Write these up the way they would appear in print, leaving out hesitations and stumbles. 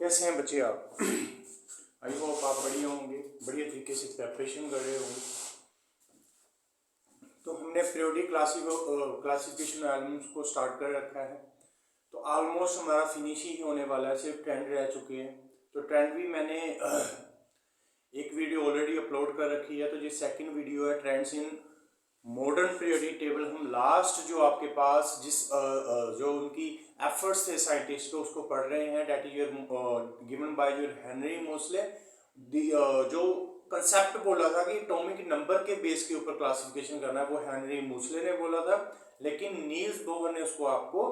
कैसे हैं बच्चे आप? आई होप आप बढ़िया होंगे, बढ़िया तरीके से प्रेपरेशन कर रहे होंगे। तो हमने पीरियोडिक क्लासिफिकेशन एलिमेंट्स को स्टार्ट कर रखा है, तो ऑलमोस्ट हमारा फिनिश ही होने वाला है, सिर्फ ट्रेंड रह चुके हैं। तो ट्रेंड भी मैंने एक वीडियो ऑलरेडी अपलोड कर रखी है, तो ये सेकंड वीडियो है trends in modern periodic table. हम लास्ट जो आपके पास जिस जो उनकी एफर्ट्स थे साइंटिस्ट को, उसको पढ़ रहे हैं, that is given by your Henry Moseley. जो कंसेप्ट बोला था कि एटॉमिक नंबर के बेस के ऊपर क्लासिफिकेशन करना है, वो हेनरी मोसले ने बोला था, लेकिन नील्स बोहर ने उसको आपको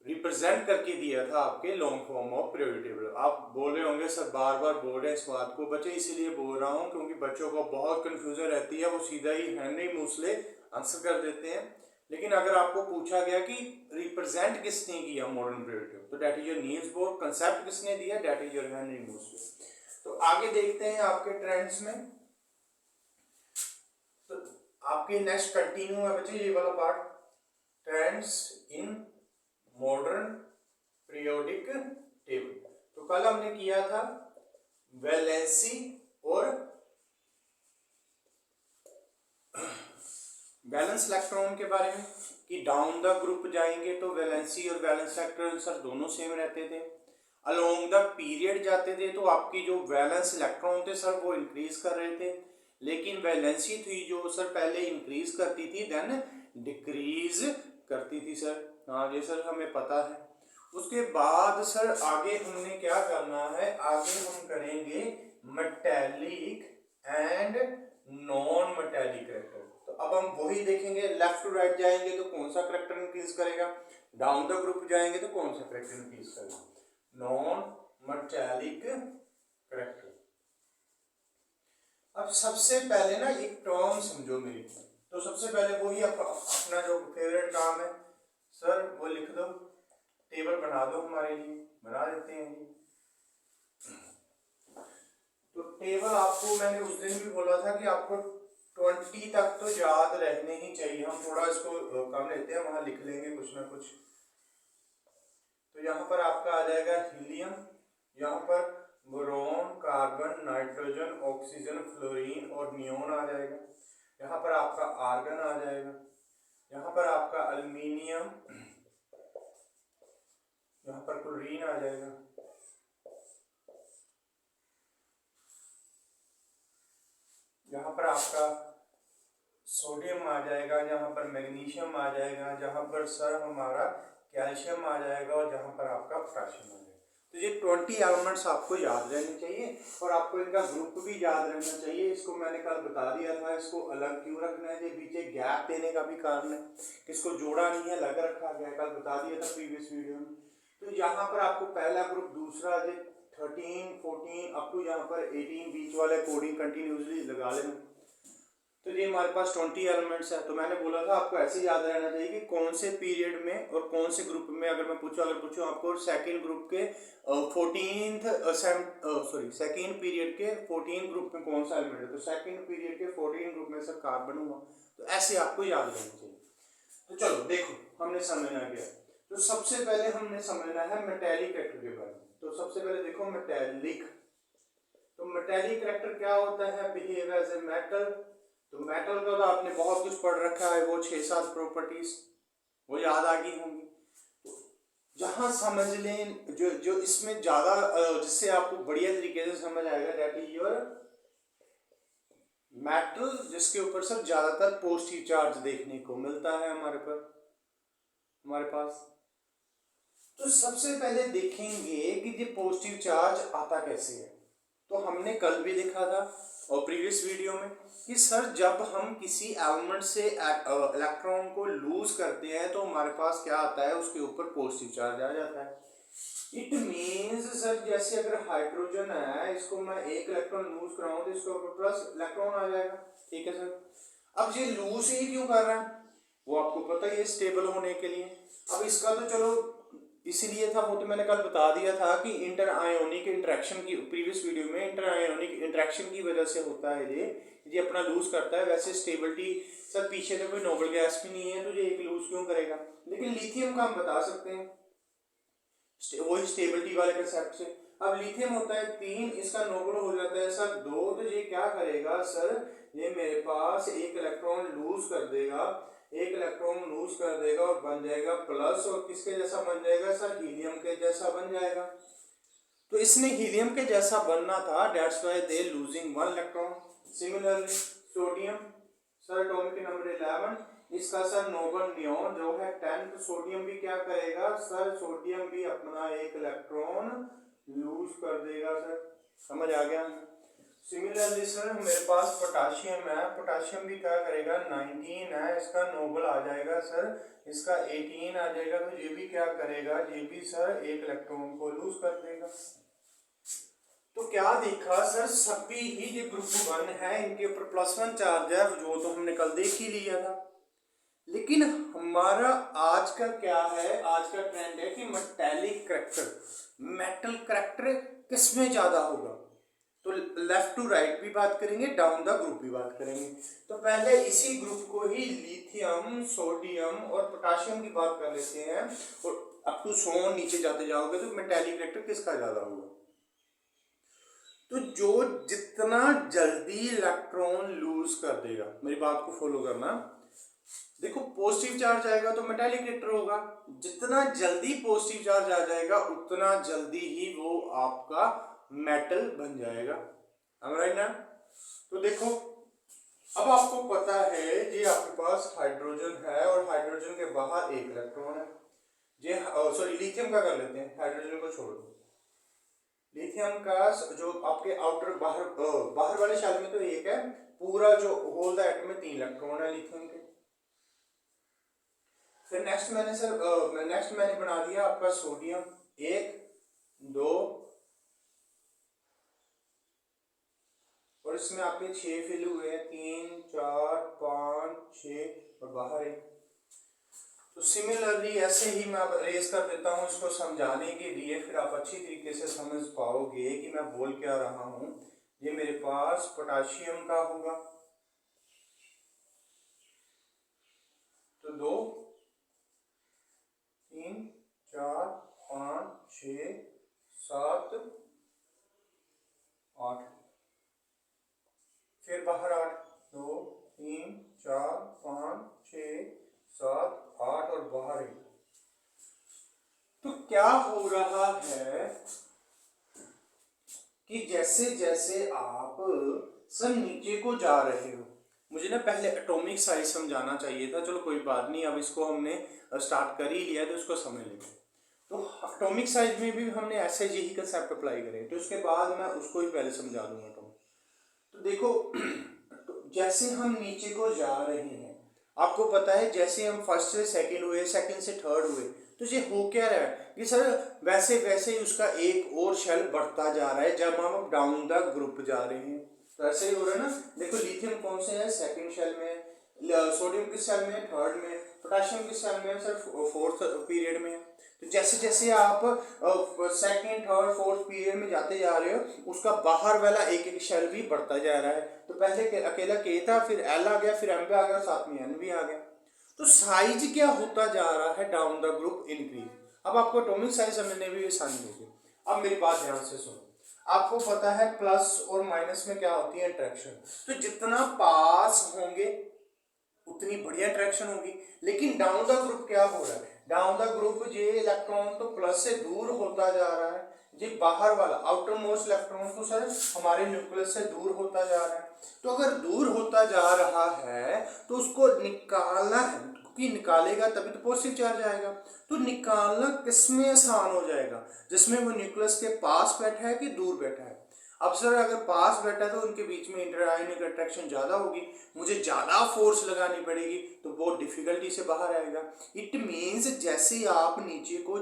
रिप्रेजेंट करके दिया था आपके long form of periodic table. आप बोल रहे होंगे सर बार बार बोल रहे हैं इस बात को बच्चे, इसीलिए बोल रहा हूँ क्योंकि बच्चों को बहुत कंफ्यूजन रहती है, वो सीधा ही हेनरी मोसले आंसर कर देते हैं। लेकिन अगर आपको पूछा गया कि रिप्रेजेंट किसने किया मॉडर्न पीरियोडिक टेबल, तो that is your Niels Bohr. Concept किसने दिया? That is your Henry Moseley. तो आगे देखते हैं आपके ट्रेंड्स में। तो आपके नेक्स्ट कंटिन्यू है बच्चे ये वाला part, trends in modern periodic table. तो कल हमने किया था वैलेंसी और वैलेंस इलेक्ट्रॉन के बारे में, कि डाउन द ग्रुप जाएंगे तो वैलेंसी और वैलेंस इलेक्ट्रॉन सर दोनों सेम रहते थे। अलोंग द पीरियड जाते थे तो आपकी जो वैलेंस इलेक्ट्रॉन थे सर वो इंक्रीज कर रहे थे, लेकिन वैलेंसी थी जो सर पहले इंक्रीज करती थी देन डिक्रीज करती थी सर। हाँ जी सर हमें पता है। उसके बाद सर आगे हमने क्या करना है, आगे हम करेंगे metallic and non metallic character. तो अब हम वही देखेंगे, लेफ्ट टू राइट जाएंगे तो कौन सा करैक्टर इंक्रीज करेगा, डाउन द ग्रुप जाएंगे तो कौन सा करैक्टर इंक्रीज करेगा, नॉन मेटेलिक करैक्टर। अब सबसे पहले ना एक टर्म समझो मेरी, तो सबसे पहले वही अपना जो फेवरेट काम है सर वो लिख दो, टेबल बना दो, हमारे लिए बना देते हैं जी। तो टेबल आपको मैंने उस दिन भी बोला था कि आपको 20 तक तो याद रहने ही चाहिए, हम थोड़ा इसको कम लेते हैं, वहां लिख लेंगे कुछ ना कुछ। तो यहाँ पर आपका आ जाएगा हीलियम, यहाँ पर boron, carbon, nitrogen, oxygen, fluorine और नियोन आ जाएगा। यहाँ पर आपका आर्गन आ जाएगा, यहाँ पर आपका एल्युमिनियम, यहाँ पर क्लोरीन आ जाएगा, यहाँ पर आपका सोडियम आ जाएगा, यहाँ पर मैग्नीशियम आ जाएगा, जहाँ पर सर हमारा कैल्शियम आ जाएगा और जहाँ पर आपका पोटेशियम आ जाएगा। तो ये 20 एलिमेंट्स आपको याद रहने चाहिए और आपको इनका ग्रुप भी याद रहना चाहिए। इसको मैंने कल बता दिया था, इसको अलग क्यों रखना है, ये पीछे गैप देने का भी कारण है, इसको जोड़ा नहीं है अलग रखा गया, कल बता दिया था प्रीवियस वीडियो में। तो यहाँ पर आपको पहला ग्रुप, दूसरा, 13, 14 अप टू यहाँ पर 18 बीच वाले कोडिंग कंटिन्यूसली लगा लेना। तो ये हमारे पास 20 एलिमेंट्स है। तो मैंने बोला था आपको ऐसे याद रहना चाहिए कि कौन से पीरियड में और कौन से ग्रुप में, अगर पूछूं आपको सेकंड ग्रुप के 14th सेकंड पीरियड के 14 ग्रुप में कौन सा एलिमेंट है, तो सेकंड पीरियड के 14 ग्रुप में सर कार्बन हुआ। तो ऐसे आपको याद रहना चाहिए। तो चलो देखो हमने समझना गया, तो सबसे पहले हमने समझना है मेटेलिक कैरेक्टर के बारे में। तो सबसे पहले देखो मेटेलिक, तो मेटेलिक कैरेक्टर क्या होता है, बिहेव एज ए मेटल। तो मेटल का तो आपने बहुत कुछ पढ़ रखा है, वो 6-7 प्रॉपर्टीज वो याद आ गई होंगी। तो जहां समझ लें जो इसमें ज्यादा जिससे आपको बढ़िया तरीके से समझ आएगा, दैट इज योर मेटल, जिसके ऊपर सर ज्यादातर पॉजिटिव चार्ज देखने को मिलता है हमारे पास। तो सबसे पहले देखेंगे कि ये पॉजिटिव चार्ज आता कैसे है। तो हमने कल भी देखा था और प्रीवियस वीडियो में कि सर जब हम किसी एलिमेंट से इलेक्ट्रॉन को लूज करते हैं तो हमारे पास क्या आता है, उसके ऊपर पॉजिटिव चार्ज आ जाता है। इट मीन्स सर जैसे अगर हाइड्रोजन है, इसको मैं एक इलेक्ट्रॉन लूज कराऊं तो इसके ऊपर प्लस इलेक्ट्रॉन आ जाएगा, ठीक है सर। अब ये लूज ही क्यों कर रहा है, वो आपको पता ही है, स्टेबल होने के लिए। अब इसका तो चलो इसीलिए था, वो तो मैंने कल बता दिया था कि इंटर आयोनिक इंटरेक्शन की, प्रीवियस वीडियो में इंटर आयोनिक इंटरेक्शन की वजह से होता है ये अपना लूज करता है। वैसे स्टेबिलिटी सर पीछे तो कोई नोबल गैस भी नहीं है, तो ये एक लूज क्यों करेगा, लेकिन लिथियम का हम बता सकते हैं वही स्टेबिलिटी वाले कंसेप्ट से। अब लिथियम होता है 3, इसका नोबल हो जाता है सर 2, तो ये क्या करेगा सर, ये मेरे पास एक इलेक्ट्रॉन लूज कर देगा, एक इलेक्ट्रॉन लूज कर देगा और बन जाएगा प्लस, और किसके जैसा बन जाएगा सर, हीलियम के जैसा बन जाएगा। तो इसने हीलियम के जैसा बनना था, that's why they losing 1 electron. Similarly sodium sir atomic number 11, इसका सर नोबल नियॉन जो है 10, तो सोडियम भी क्या करेगा सर, सोडियम भी अपना एक इलेक्ट्रॉन लूज कर देगा सर, समझ आ गया। सिमिलरली सर मेरे पास पोटाशियम है, पोटाशियम भी क्या करेगा, 19 है, इसका नोबल आ जाएगा सर, इसका 18 आ जाएगा, तो ये भी क्या करेगा, ये भी सर एक इलेक्ट्रॉन को लूज कर देगा। तो क्या देखा सर, सभी ही जो ग्रुप 1 है इनके ऊपर +1 चार्ज है, जो तो हमने कल देख ही लिया था। लेकिन हमारा आज का क्या है, आज का ट्रेंड है कि मेटालिक करैक्टर, मेटल करैक्टर किसमें ज्यादा होगा। तो लेफ्ट टू राइट भी बात करेंगे, डाउन द ग्रुप भी बात करेंगे। तो पहले इसी ग्रुप को ही लिथियम, सोडियम और पोटाशियम की बात कर लेते हैं, और अप टू सोन नीचे जाते जाओगे तो मेटालिक करैक्टर किसका ज्यादा होगा। तो जो जितना जल्दी इलेक्ट्रॉन लूज कर देगा, मेरी बात को फॉलो करना, देखो पॉजिटिव चार्ज आएगा तो मेटालिक करैक्टर होगा, जितना जल्दी पॉजिटिव चार्ज आ जाएगा उतना जल्दी ही वो आपका मेटल बन जाएगा, राइट ना। तो देखो अब आपको पता है ये आपके पास हाइड्रोजन है और हाइड्रोजन के बाहर एक इलेक्ट्रॉन है, ये सॉरी लिथियम का कर लेते हैं, हाइड्रोजन को छोड़ दो। लिथियम का जो आपके आउटर बाहर वाले शेल में तो एक है, पूरा जो होल द एटम में 3 इलेक्ट्रॉन है लिथियम के। फिर नेक्स्ट मैंने बना दिया आपका सोडियम, 1 2 और इसमें आपके 6 फिल हुए हैं, 3 4 5 6 और बाहर 1। तो सिमिलरली ऐसे ही मैं अब रेज कर देता हूँ इसको समझाने के लिए, फिर आप अच्छी तरीके से समझ पाओगे कि मैं बोल क्या रहा हूँ। ये मेरे पास पोटाशियम का होगा, तो 2 3 4 5 6 7 8, फिर बाहर 8, 2 3 4 5 6 7 8 और बाहर 1। तो क्या हो रहा है कि जैसे जैसे आप सब नीचे को जा रहे हो, मुझे ना पहले एटॉमिक साइज समझाना चाहिए था, चलो कोई बात नहीं, अब इसको हमने स्टार्ट कर ही लिया तो इसको समझ लेंगे। तो एटॉमिक साइज में भी हमने ऐसे यही कंसेप्ट अप्लाई करे, तो उसके बाद मैं उसको ही पहले समझा दूंगा। तो देखो तो जैसे हम नीचे को जा रहे हैं, आपको पता है जैसे हम फर्स्ट से सेकंड हुए, सेकंड से थर्ड हुए, तो ये हो क्या रहा है कि सर वैसे वैसे ही उसका एक और शेल बढ़ता जा रहा है जब हम डाउन द ग्रुप जा रहे हैं। तो ऐसे ही हो रहा है ना, देखो लिथियम कौन से है, सेकंड शेल में, सोडियम किस शेल में, थर्ड में, पोटाशियम किस शेल में सर, फोर्थ पीरियड में। तो जैसे जैसे आप सेकंड थर्ड फोर्थ पीरियड में जाते जा रहे हो, उसका बाहर वाला एक एक शेल भी बढ़ता जा रहा है। तो पहले अकेला के था, फिर एल आ गया, फिर एम भी आ गया, साथ में एन भी आ गया। तो साइज क्या होता जा रहा है, डाउन द ग्रुप इंक्रीज। अब आपको एटॉमिक साइज समझने भी आसानी होगी। अब मेरी बात ध्यान से सुनो, आपको पता है प्लस और माइनस में क्या होती है, इंट्रैक्शन। तो जितना पास होंगे उतनी बढ़िया इंट्रैक्शन होगी। लेकिन डाउन द ग्रुप क्या हो रहा है, डाउन द ग्रुप ये इलेक्ट्रॉन तो प्लस से दूर होता जा रहा है, ये बाहर वाला आउटर मोस्ट इलेक्ट्रॉन तो सर हमारे न्यूक्लियस से दूर होता जा रहा है। तो अगर दूर होता जा रहा है तो उसको निकालना है, क्योंकि निकालेगा तभी तो पॉजिटिव चार्ज आएगा। तो निकालना किसमें आसान हो जाएगा, जिसमें वो न्यूक्लियस के पास बैठा है कि दूर बैठा है। अब सर अगर पास बैठा है तो उनके बीच में इंटरआयोनिक अट्रैक्शन ज्यादा होगी, मुझे ज्यादा फोर्स लगानी पड़ेगी, तो बहुत डिफिकल्टी से बाहर आएगा। इट मीन्स जैसे आप नीचे को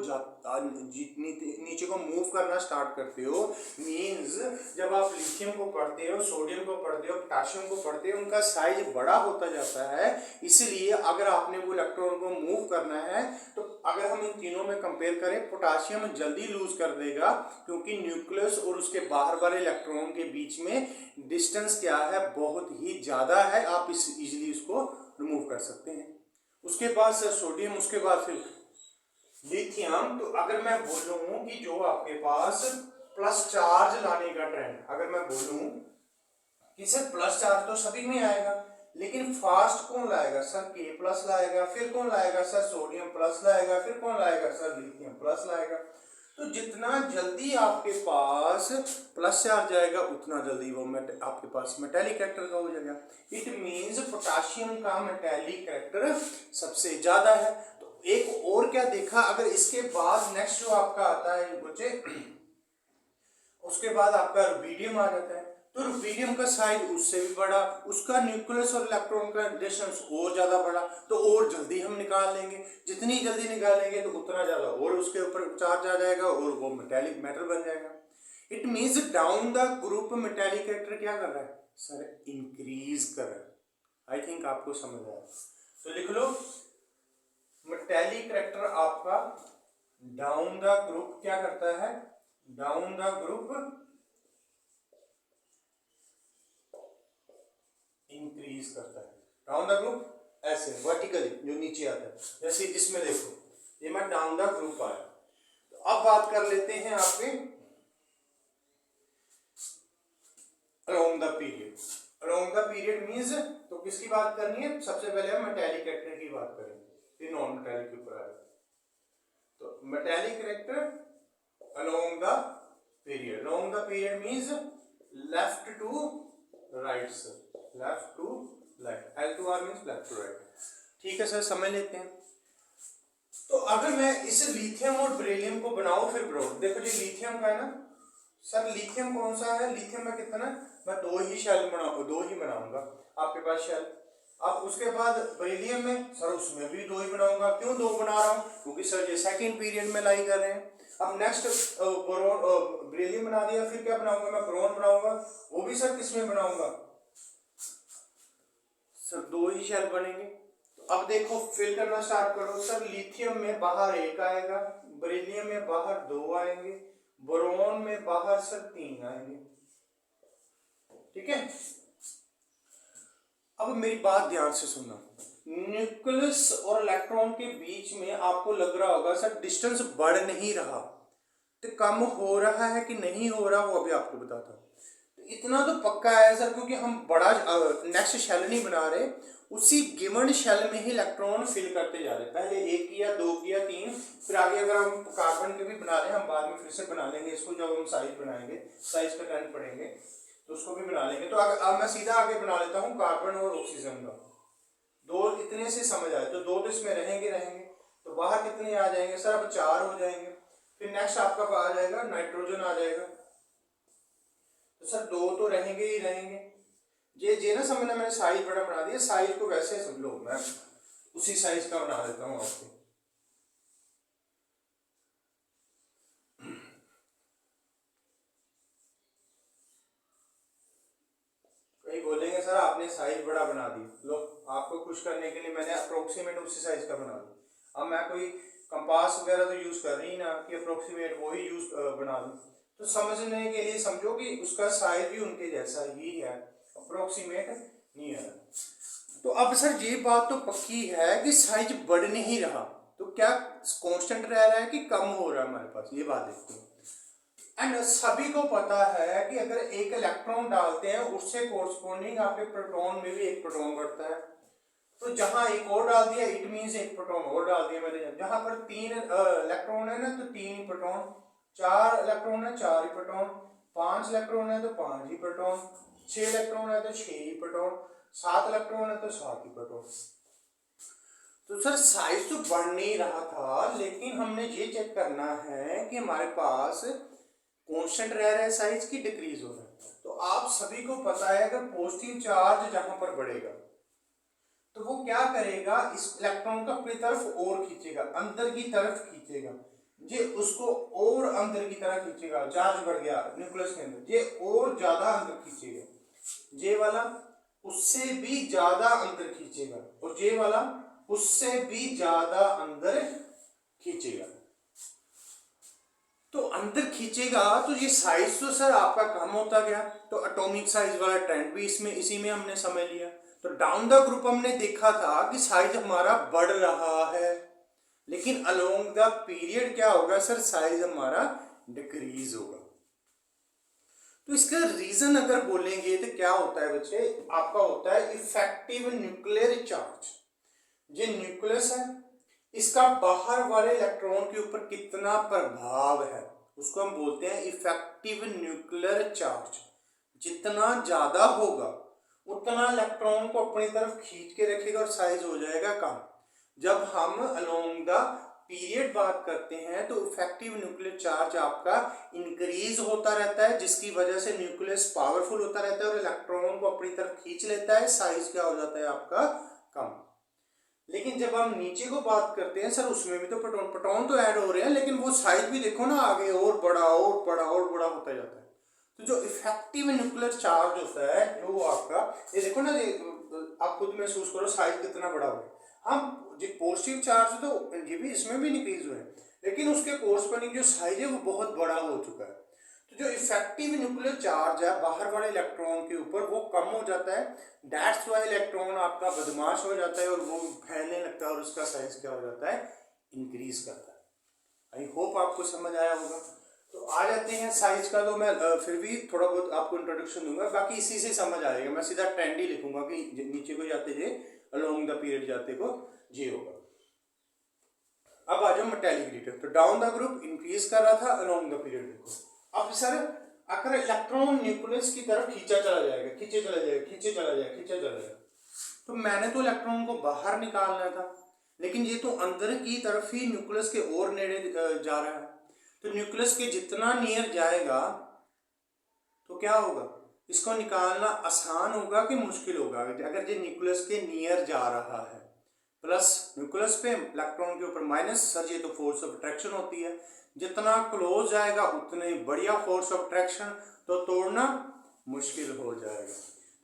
नीचे को मूव करना स्टार्ट करते हो, मीन्स जब आप लिथियम को पढ़ते हो, सोडियम को पढ़ते हो, पोटाशियम को पढ़ते हो, उनका साइज बड़ा होता जाता है। इसलिए अगर आपने वो इलेक्ट्रॉन को मूव करना है, तो अगर हम इन तीनों में कंपेयर करें, पोटाशियम जल्दी लूज कर देगा, क्योंकि न्यूक्लियस और उसके बाहर वाले इलेक्ट्रॉन के बीच में डिस्टेंस क्या है, बहुत ही ज्यादा है, आप इजीली इसको रिमूव कर सकते हैं। उसके बाद सर सोडियम, उसके बाद फिर लिथियम। तो अगर मैं बोलूं कि जो आपके पास प्लस चार्ज लाने का ट्रेंड, अगर मैं बोलूं कि सर प्लस चार्ज तो सभी में आएगा, लेकिन फास्ट कौन लाएगा सर, के प्लस लाएगा, फिर कौन लाएगा सर सोडियम प्लस लाएगा, फिर कौन लाएगा सर लिथियम प्लस लाएगा। तो जितना जल्दी आपके पास प्लस चार्ज जाएगा उतना जल्दी वो आपके पास मेटेलिक कैरेक्टर का हो जाएगा। इट मींस पोटाशियम का मेटेलिक कैरेक्टर सबसे ज्यादा है। तो एक और क्या देखा, अगर इसके बाद नेक्स्ट जो आपका आता है बच्चे, उसके बाद आपका रुबिडियम आ जाता है। तो रुबिडियम का साइज उससे भी बड़ा, उसका न्यूक्लियस और इलेक्ट्रॉन का डिस्टेंस और ज्यादा बड़ा, तो और जल्दी हम निकाल लेंगे। जितनी जल्दी निकालेंगे तो उतना ज्यादा और उसके ऊपर चार्ज आ जाएगा और वो मेटेलिक मेटल बन जाएगा। It means down the group metallic character क्या कर रहा है सर, इंक्रीज कर रहा है। आई थिंक आपको समझ आया, तो लिख लो मेटेलिक कैरेक्टर आपका डाउन द ग्रुप क्या करता है, डाउन द ग्रुप इंक्रीज करता है। डाउन द ग्रुप ऐसे वर्टिकली जो नीचे आता है, जैसे इसमें देखो ये मैं डाउन द ग्रुप आया। तो अब बात कर लेते हैं आपके along the period. Along the period means तो किसकी बात करनी है, सबसे पहले हम मेटेलिक कैरेक्टर की बात करेंगे, फिर नॉन मेटेलिक के ऊपर आएगा। तो metallic character along the period, along the period means left to right sir, left to left, L2R means left to right. ठीक है सर, समझ लेते हैं। तो अगर मैं इस लिथियम और बेरिलियम को बनाऊं फिर ब्रो, देखो जी लिथियम का है ना सर, लिथियम कौन सा है, लिथियम में कितना, मैं दो ही बनाऊंगा आपके पास शेल। अब उसके बाद बेरिलियम में सर उसमें भी दो ही बनाऊंगा। क्यों दो बना रहा हूँ, क्योंकि सर ये सेकंड पीरियड में लाई कर रहे हैं। अब नेक्स्ट बेरिलियम बना दिया, फिर क्या बनाऊंगा मैं, बोरॉन बनाऊंगा, वो भी सर किसमें बनाऊंगा सर, दो ही शेल बनेंगे। तो अब देखो फिल करना स्टार्ट करो सर, लिथियम में बाहर एक आएगा, बेरिलियम में बाहर दो आएंगे, बोरॉन में बाहर सर तीन आएंगे। ठीक है, अब मेरी बात ध्यान से सुनना, न्यूक्लियस और इलेक्ट्रॉन के बीच में आपको लग रहा होगा सर डिस्टेंस बढ़ नहीं रहा, तो कम हो रहा है कि नहीं हो रहा, वो अभी आपको बताता हूं। तो इतना तो पक्का है सर, क्योंकि हम बड़ा नेक्स्ट शेल नहीं बना रहे, उसी गिवन शेल में ही इलेक्ट्रॉन फिल करते जा रहे। पहले एक किया, दो किया, तीन, फिर आगे अगर हम कार्बन के भी बना रहे हैं, हम बाद में फिर से बना लेंगे इसको, जब हम साइज बनाएंगे, साइज का ट्रेंड पढ़ेंगे तो उसको भी बना लेंगे। तो अब मैं सीधा आगे बना लेता हूँ कार्बन और ऑक्सीजन का। दो इतने से समझ आए, तो दो तो इसमें रहेंगे, तो बाहर कितने आ जाएंगे सर, अब चार हो जाएंगे। फिर नेक्स्ट आपका आ जाएगा नाइट्रोजन आ जाएगा, तो सर दो तो रहेंगे ही रहेंगे। ये ना समझना, मैंने साइज बड़ा बना दिया, साइज को वैसे समझ लो, मैं उसी साइज का बना देता हूँ आपको। कई बोलेंगे सर आपने साइज बड़ा बना दी, लो आपको खुश करने के लिए मैंने अप्रोक्सीमेट उसी साइज का बना दिया। अब मैं कोई कंपास वगैरह तो यूज कर रही ना कि अप्रोक्सीमेट वो ही यूज बना दूं, तो समझने के लिए समझो कि उसका साइज भी उनके जैसा ही है, अप्रोक्सीमेट नहीं है। तो अब सर ये बात तो पक्की है कि साइज बढ़ नहीं रहा, तो क्या कांस्टेंट रह रहा है कि कम हो रहा है हमारे पास, ये बात देखते हैं। एंड सभी को पता है कि अगर एक इलेक्ट्रॉन डालते हैं उससे कोरस्पोंडिंग आपके प्रोटॉन में भी एक प्रोटॉन बढ़ता है। तो जहां एक और डाल दिया इट मींस एक प्रोटॉन और डाल दिया मैंने। जहां पर तीन इलेक्ट्रॉन है ना तो तीन ही प्रोटॉन, चार इलेक्ट्रॉन है चार ही प्रोटॉन, पांच इलेक्ट्रॉन है तो पांच ही प्रोटॉन, छह इलेक्ट्रॉन है तो छह ही प्रोटॉन, सात इलेक्ट्रॉन है तो सात ही प्रोटॉन। तो सर साइज तो बढ़ नहीं रहा था, लेकिन हमने ये चेक करना है कि हमारे पास कांस्टेंट रह रहा है साइज की डिक्रीज हो रहा है। तो आप सभी को पता है अगर पॉजिटिव चार्ज जहां पर बढ़ेगा तो वो क्या करेगा, इस इलेक्ट्रॉन को अपनी तरफ और खींचेगा, अंदर की तरफ खींचेगा, ये उसको और अंदर की तरफ खींचेगा। चार्ज बढ़ गया न्यूक्लियस के अंदर, ये और ज्यादा अंदर खींचेगा, ये वाला उससे भी ज्यादा अंदर खींचेगा, और ये वाला उससे भी ज्यादा अंदर खींचेगा। तो अंदर खींचेगा तो ये साइज तो सर आपका कम होता गया, तो एटॉमिक साइज वाला ट्रेंड भी इसमें इसी में हमने समझ लिया। तो डाउन द ग्रुप हमने देखा था कि साइज हमारा बढ़ रहा है, लेकिन अलोंग द पीरियड क्या होगा सर, साइज हमारा डिक्रीज होगा। तो इसका रीजन अगर बोलेंगे तो क्या होता है बच्चे, आपका होता है इफेक्टिव न्यूक्लियर चार्ज। ये न्यूक्लियस है, इसका बाहर वाले इलेक्ट्रॉन के ऊपर कितना प्रभाव है उसको हम बोलते हैं इफेक्टिव न्यूक्लियर चार्ज। जितना ज्यादा होगा उतना इलेक्ट्रॉन को अपनी तरफ खींच के रखेगा और साइज हो जाएगा कम। जब हम अलोंग द पीरियड बात करते हैं तो इफेक्टिव न्यूक्लियर चार्ज आपका इंक्रीज होता रहता है, जिसकी वजह से न्यूक्लियस पावरफुल होता रहता है और इलेक्ट्रॉन को अपनी तरफ खींच लेता है, साइज क्या हो जाता है आपका कम। लेकिन जब हम नीचे को बात करते हैं सर उसमें भी तो प्रोटॉन तो ऐड हो रहे हैं, लेकिन वो साइज भी देखो ना आगे और बड़ा और बड़ा और बड़ा होता जाता है। तो जो इफेक्टिव न्यूक्लियर चार्ज होता है जो आपका, ये देखो ना, ये आप खुद महसूस करो साइज कितना बड़ा हो। हम जो पॉजिटिव चार्ज तो ये भी इसमें भी इंक्रीज हुए हैं, लेकिन उसके कोर्सपोंडिंग जो साइज है वो बहुत बड़ा हो चुका है। तो जो इफेक्टिव न्यूक्लियर चार्ज है बाहर वाले इलेक्ट्रॉन के ऊपर वो कम हो जाता है, दैट्स वाई इलेक्ट्रॉन आपका बदमाश हो जाता है और वो फैलने लगता है और उसका साइज क्या हो जाता है, इंक्रीज करता है। आई होप आपको समझ आया होगा। तो आ जाते हैं साइज का, तो मैं फिर भी थोड़ा बहुत आपको इंट्रोडक्शन दूंगा, बाकी इसी से समझ आएगा। मैं सीधा ट्रेंड ही लिखूंगा कि नीचे को जाते जे अलोंग द पीरियड जाते को जे होगा। अब आ जाओ मेटेलिक डिटेक्टर। तो डाउन द ग्रुप इंक्रीज कर रहा था, अलोंग द पीरियड देखो। अब सर अगर इलेक्ट्रॉन न्यूक्लियस की तरफ खींचा चला जाएगा, खींचे चला जाएगा, खींचे चला जाएगा, खींचा चला जाएगा, तो मैंने तो इलेक्ट्रॉन को बाहर निकालना था, लेकिन ये तो अंदर की तरफ ही न्यूक्लियस के और नेड़े जा रहा है। तो न्यूक्लियस के जितना नियर जाएगा तो क्या होगा, इसको निकालना आसान होगा कि मुश्किल होगा। अगर ये न्यूक्लियस के नियर जा रहा है, प्लस न्यूक्लियस पे इलेक्ट्रॉन के ऊपर माइनस, सर ये तो फोर्स ऑफ अट्रैक्शन होती है, जितना क्लोज जाएगा उतने बढ़िया फोर्स ऑफ अट्रैक्शन, तो तोड़ना मुश्किल हो जाएगा।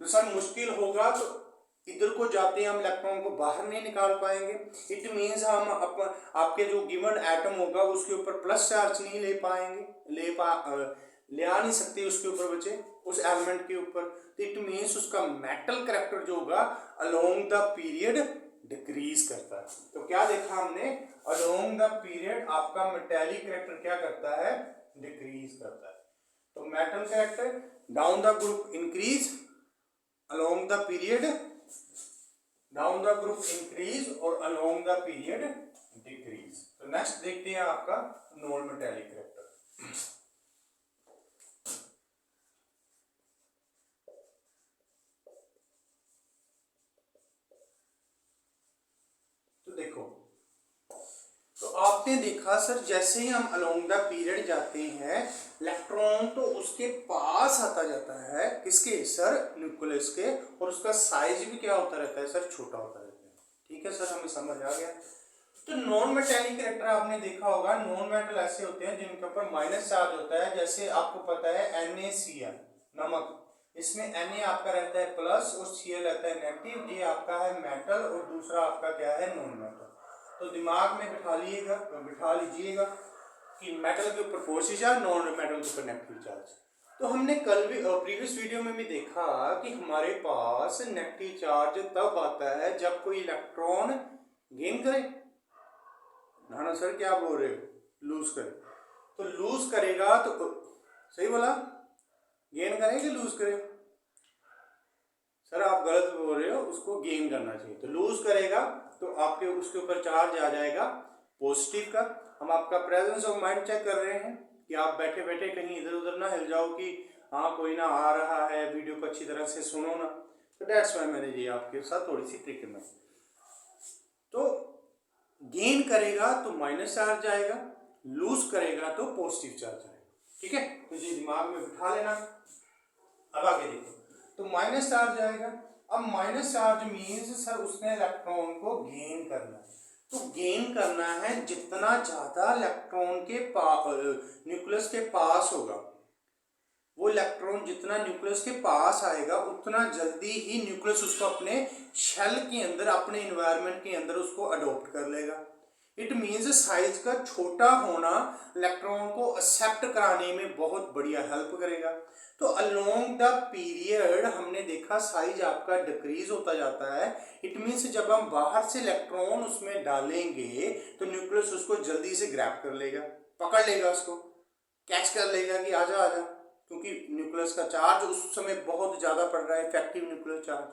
तो सर मुश्किल होगा तो इधर को जाते हैं हम इलेक्ट्रॉन को बाहर नहीं निकाल पाएंगे। इट मीन्स हम आपके जो गिवन एटम होगा उसके ऊपर प्लस चार्ज नहीं ले पाएंगे, ले आ नहीं सकते उसके ऊपर बचे, उस एलिमेंट के ऊपर। तो इट मीन्स उसका मेटल कैरेक्टर जो होगा अलोंग द पीरियड डिक्रीज करता है। तो क्या देखा हमने, अलोंग द पीरियड आपका मेटेलिक कैरेक्टर क्या करता है, डिक्रीज करता है। तो metal character down the group increase, along the period down the group increase और अलोंग द पीरियड डिक्रीज। तो नेक्स्ट देखते हैं आपका नॉन मेटेलिक कैरेक्टर। तो देखो, तो आपने देखा सर जैसे ही हम अलोंग द पीरियड जाते हैं इलेक्ट्रॉन तो उसके पास आता जाता है, किसके सर, न्यूक्लियस के, और उसका साइज भी क्या होता रहता है सर, छोटा होता रहता है। ठीक है सर, हमें समझ आ गया। तो नॉन मेटेलिक कैरेक्टर आपने देखा होगा, नॉन मेटल ऐसे होते हैं जिनके ऊपर माइनस चार्ज होता है। जैसे आपको पता है NaCl नमक, इसमें Na आपका रहता है प्लस और Cl रहता है नेगेटिव। ये आपका है मेटल और दूसरा आपका क्या है, नॉन मेटल। तो दिमाग में बिठा लीजिएगा कि मेटल के ऊपर पॉजिटिव चार्ज, नॉन मेटल के ऊपर नेगेटिव चार्ज। तो हमने कल भी प्रीवियस वीडियो में भी देखा कि हमारे पास नेगेटिव चार्ज तब आता है जब कोई इलेक्ट्रॉन गेन करे ना सर, क्या बोल रहे हो, लूज करे। तो लूज करेगा तो सही बोला, गेन करे कि लूज करे, सर आप गलत बोल रहे हो, उसको गेन करना चाहिए। तो लूज करेगा तो आपके उसके ऊपर चार्ज आ जाएगा पॉजिटिव का। हम आपका प्रेजेंस ऑफ माइंड चेक कर रहे हैं कि आप बैठे बैठे कहीं इधर उधर ना हिल जाओ कि हाँ कोई ना आ रहा है, वीडियो को अच्छी तरह से सुनो ना। तो दैट्स वाई मैंने ये आपके साथ थोड़ी सी ट्रिक में। तो गेन करेगा तो माइनस चार्ज आएगा, लूज करेगा तो पॉजिटिव चार्ज आएगा। ठीक है, तो ये दिमाग में बिठा लेना। अब आगे देखो, तो माइनस चार्ज आएगा। अब माइनस चार्ज मीन्स सर उसने इलेक्ट्रॉन को गेन करना है। तो गेन करना है जितना ज्यादा इलेक्ट्रॉन के न्यूक्लियस के पास होगा, वो इलेक्ट्रॉन जितना न्यूक्लियस के पास आएगा उतना जल्दी ही न्यूक्लियस उसको अपने शेल के अंदर, अपने एनवायरनमेंट के अंदर उसको अडॉप्ट कर लेगा। इट मीन्स साइज का छोटा होना इलेक्ट्रॉन को एक्सेप्ट कराने में बहुत बढ़िया हेल्प करेगा। तो अलोंग द पीरियड हमने देखा साइज आपका डिक्रीज होता जाता है। इट मीन्स जब हम बाहर से इलेक्ट्रॉन उसमें डालेंगे तो न्यूक्लियस उसको जल्दी से ग्रैब कर लेगा, पकड़ लेगा, उसको कैच कर लेगा कि आजा आजा, क्योंकि न्यूक्लियस का चार्ज उस समय बहुत ज़्यादा पड़ रहा है, इफेक्टिव न्यूक्लियर चार्ज।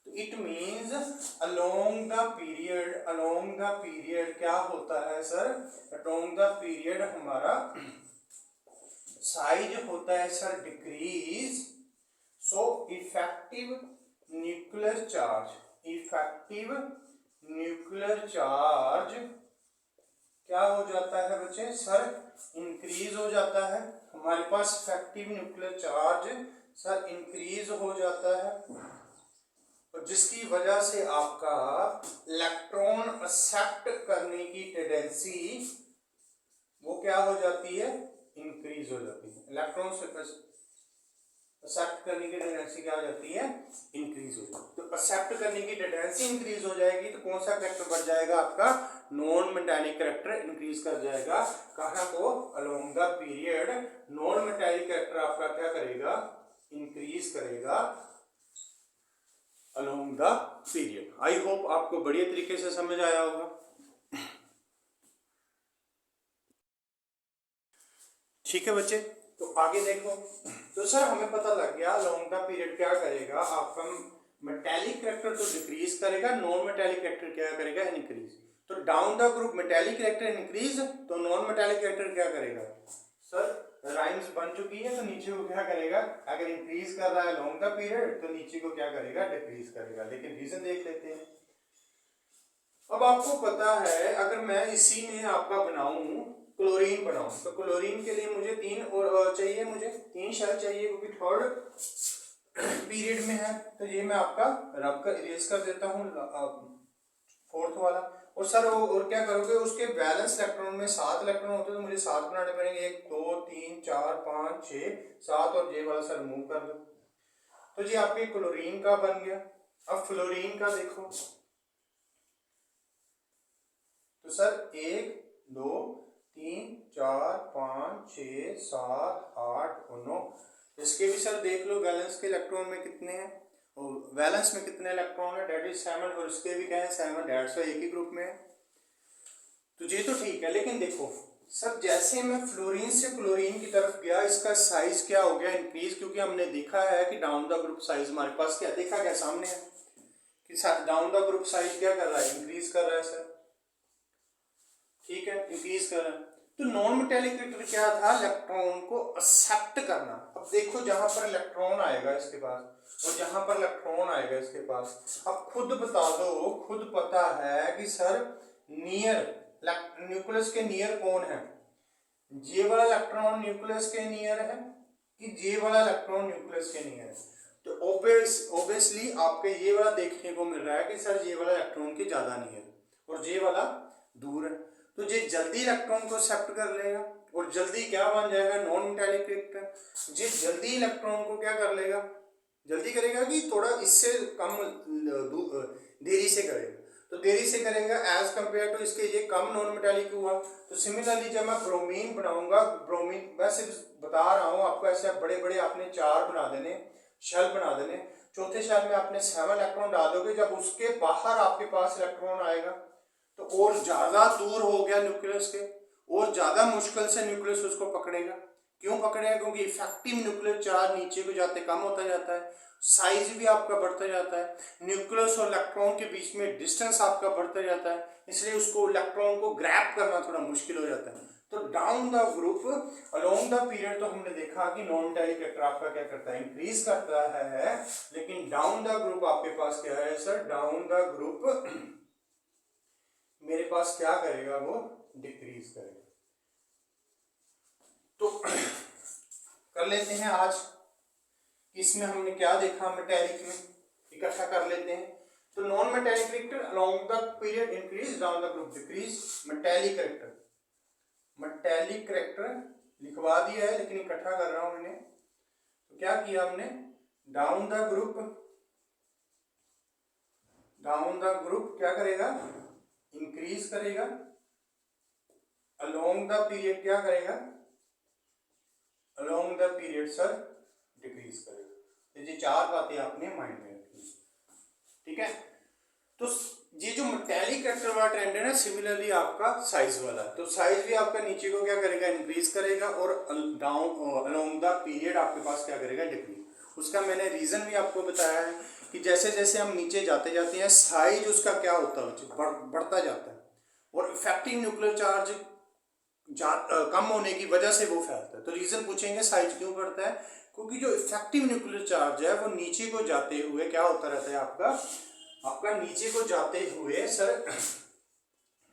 तो it means along the period क्या होता है सर, अलोंग द पीरियड हमारा साइज होता है sir decrease. So effective nuclear charge क्या हो जाता है बच्चे सर, इंक्रीज हो जाता है। हमारे पास effective nuclear charge sir increase हो जाता है, और जिसकी वजह से आपका इलेक्ट्रॉन एक्सेप्ट करने की टेंडेंसी वो क्या हो जाती है, इंक्रीज हो जाती है। इलेक्ट्रॉन से एक्सेप्ट करने की टेंडेंसी क्या हो जाती है, इंक्रीज हो जाती है। तो एक्सेप्ट करने की टेंडेंसी इंक्रीज हो जाएगी तो कौन सा कैरेक्टर बढ़ जाएगा आपका, नॉन मेटालिक कैरेक्टर इंक्रीज कर जाएगा। कहाँ को, along the period non metallic character आपका क्या करेगा, इंक्रीज करेगा along the period. I hope आपको बढ़िया तरीके से समझ आया होगा। ठीक है बच्चे, तो आगे देखो। तो सर हमें पता लग गया अलोंग द पीरियड क्या करेगा आपका, मेटालिक कैरेक्टर तो डिक्रीज करेगा, नॉन मेटालिक कैरेक्टर क्या करेगा, इंक्रीज। तो down the group metallic character increase, तो नॉन मेटालिक कैरेक्टर क्या करेगा सर, राइम्स बन चुकी है, तो नीचे को क्या करेगा, अगर इंक्रीज कर रहा है अलोंग द पीरियड तो नीचे को क्या करेगा, डिक्रीज करेगा। लेकिन रीजन देख लेते हैं। अब आपको पता है अगर मैं इसी में आपका बनाऊं, क्लोरीन बनाऊं, तो क्लोरीन के लिए मुझे तीन और चाहिए, मुझे तीन शेल चाहिए क्योंकि थर्ड पीरियड में है। तो ये मैं आपका रब कर इरेज कर देता हूँ फोर्थ वाला। और सर और क्या करोगे, उसके बैलेंस इलेक्ट्रॉन में 7 इलेक्ट्रॉन होते हैं तो मुझे 7 बनाने पड़ेंगे, 1 2 3 4 5 6 7, और जे वाला सर रिमूव कर दो। तो जी आपके क्लोरीन का बन गया। अब फ्लोरीन का देखो, तो सर 1 2 3 4 5 6 7 8 और 9, इसके भी सर देख लो बैलेंस के इलेक्ट्रॉन में कितने हैं, और बैलेंस में कितने इलेक्ट्रॉन है, डेट इज 7, और इसके भी क्या है 7, डेट्स एक ही ग्रुप में है। तो ये तो ठीक है, लेकिन देखो सर जैसे मैं फ्लोरीन से क्लोरीन की तरफ गया, इसका साइज क्या हो गया, इंक्रीज, क्योंकि हमने देखा है कि डाउन द ग्रुप साइज हमारे पास क्या देखा, क्या सामने है कि डाउन द ग्रुप साइज क्या कर रहा है, इंक्रीज कर रहा है सर। ठीक है, इंक्रीज कर रहा है। तो नॉन मेटालिक कैरेक्टर क्या था, इलेक्ट्रॉन को एक्सेप्ट करना। अब देखो जहां पर इलेक्ट्रॉन आएगा इसके पास और जहां पर इलेक्ट्रॉन आएगा इसके पास, अब खुद बता दो, खुद पता है कि सर नियर न्यूक्लियस के नियर कौन है, जे वाला इलेक्ट्रॉन न्यूक्लियस के नियर है कि जे वाला इलेक्ट्रॉन न्यूक्लियस के नियर है। तो ऑब्वियसली आपके ये वाला देखने को मिल रहा है कि सर ये वाला इलेक्ट्रॉन के ज्यादा नियर और जे वाला दूर है। तो ये जल्दी इलेक्ट्रॉन को एक्सेप्ट कर लेगा और जल्दी क्या बन जाएगा, नॉन मेटालिक कैरेक्टर। ये जल्दी इलेक्ट्रॉन को क्या कर लेगा, जल्दी करेगा कि थोड़ा इससे कम देरी से करेगा। तो देरी से करेगा एज कंपेयर टू इसके ये कम नॉन मेटालिक हुआ। तो सिमिलरली जब मैं ब्रोमीन बनाऊंगा, ब्रोमीन वैसे बता रहा हूँ आपको, ऐसे बड़े बड़े आपने 4 बना देने, शेल बना देने, चौथे शेल में आपने 7 इलेक्ट्रॉन डालोगे, जब उसके बाहर आपके पास इलेक्ट्रॉन आएगा तो और ज्यादा दूर हो गया न्यूक्लियस के, और ज्यादा मुश्किल से न्यूक्लियस उसको पकड़ेगा। क्यों पकड़ेगा, क्योंकि इफेक्टिव न्यूक्लियर चार्ज नीचे को जाते कम होता जाता है, साइज भी आपका बढ़ता जाता है, न्यूक्लियस और इलेक्ट्रॉन के बीच में डिस्टेंस आपका बढ़ता जाता है, इसलिए उसको इलेक्ट्रॉन को ग्रैब करना थोड़ा मुश्किल हो जाता है। तो down the group along the period तो हमने देखा कि नॉन मेटालिक कैरेक्टर आपका क्या करता है, इंक्रीज करता है, लेकिन डाउन द ग्रुप आपके पास क्या है सर, डाउन द ग्रुप मेरे पास क्या करेगा, वो डिक्रीज करेगा। तो कर लेते हैं आज, इसमें हमने क्या देखा, मेटालिक में इकट्ठा कर लेते हैं। तो non metallic character along the period increase, down the group decrease. Metallic character, metallic character लिखवा दिया है लेकिन इकट्ठा कर रहा हूं इन्हें। तो क्या किया हमने, डाउन द ग्रुप क्या करेगा, इंक्रीज करेगा, अलोंग द पीरियड क्या करेगा, along the period sir decrease करेगा। तो ये 4 बातें आपने माइंड में रखनी, ठीक है। तो ये जो मेटेलिक कैरेक्टर वाला ट्रेंड है ना, सिमिलरली आपका साइज वाला, तो साइज भी आपका नीचे को क्या करेगा, इंक्रीज करेगा, और डाउन अलोंग द पीरियड आपके पास क्या करेगा, डिक्रीज। उसका मैंने रीजन भी आपको बताया है कि जैसे जैसे हम नीचे जाते जाते हैं साइज उसका क्या होता है, बढ़ता जाता है, और इफेक्टिव न्यूक्लियर चार्ज कम होने की वजह से वो फैलता है। तो रीजन पूछेंगे साइज क्यों बढ़ता है, क्योंकि जो इफेक्टिव न्यूक्लियर चार्ज है वो नीचे को जाते हुए क्या होता रहता है, आपका नीचे को जाते हुए सर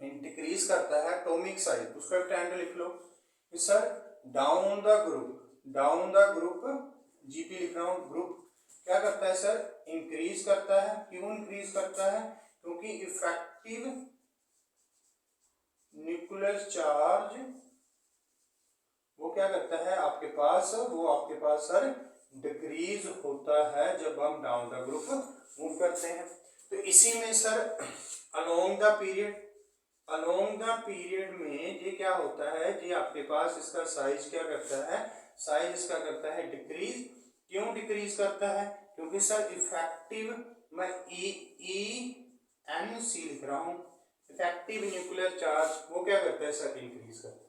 डिक्रीज करता है एटॉमिक साइज। उसका एक ट्रेंड लिख लो कि sir down the group GP लिख रहा हूँ, ग्रुप क्या करता है सर, इंक्रीज करता है। क्यों इंक्रीज करता है, क्योंकि इफेक्टिव न्यूक्लियर चार्ज वो क्या करता है आपके पास, वो आपके पास सर डिक्रीज होता है जब हम डाउन द ग्रुप मूव करते हैं। तो इसी में सर अलोंग द पीरियड में ये क्या होता है, ये आपके पास इसका साइज क्या करता है, साइज इसका करता है डिक्रीज। क्यों डिक्रीज करता है, क्योंकि सर इफेक्टिव, मैं ENC लिख रहा हूं, इफेक्टिव न्यूक्लियर चार्ज वो क्या करता है सर, इंक्रीज करता है।